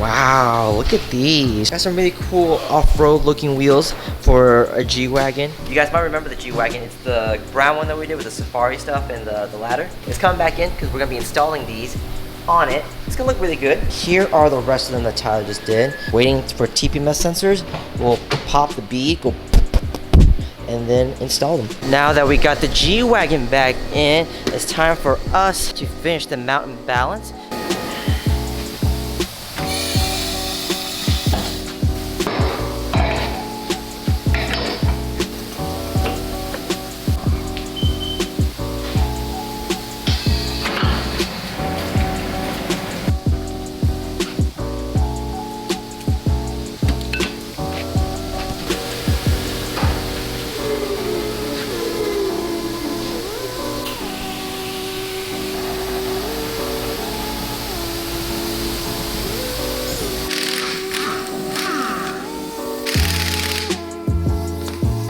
Wow, look at these. Got some really cool off-road looking wheels for a G-Wagon. You guys might remember the G-Wagon. It's the brown one that we did with the safari stuff and the ladder. It's coming back in because we're gonna be installing these on it. It's gonna look really good. Here are the rest of them that Tyler just did. Waiting for TPMS sensors. We'll pop the bead, go, and then install them. Now that we got the G-Wagon back in, it's time for us to finish the mount and balance.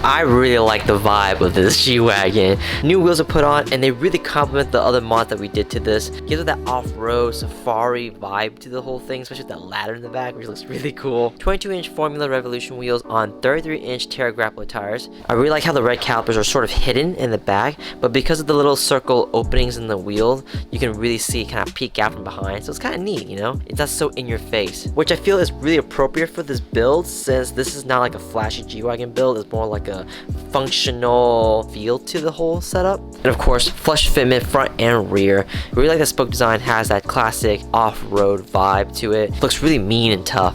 I really like the vibe of this G-Wagon. New wheels are put on and they really complement the other mods that we did to this. Gives it that off-road safari vibe to the whole thing, especially with that ladder in the back, which looks really cool. 22-inch Formula Revolution wheels on 33-inch Terra Grappler tires. I really like how the red calipers are sort of hidden in the back, but because of the little circle openings in the wheel, you can really see it kind of peek out from behind. So it's kind of neat, you know? It's not so in your face, which I feel is really appropriate for this build, since this is not like a flashy G-Wagon build. It's more like a functional feel to the whole setup. And of course, flush fitment front and rear. I really like that spoke design has that classic off-road vibe to it. Looks really mean and tough.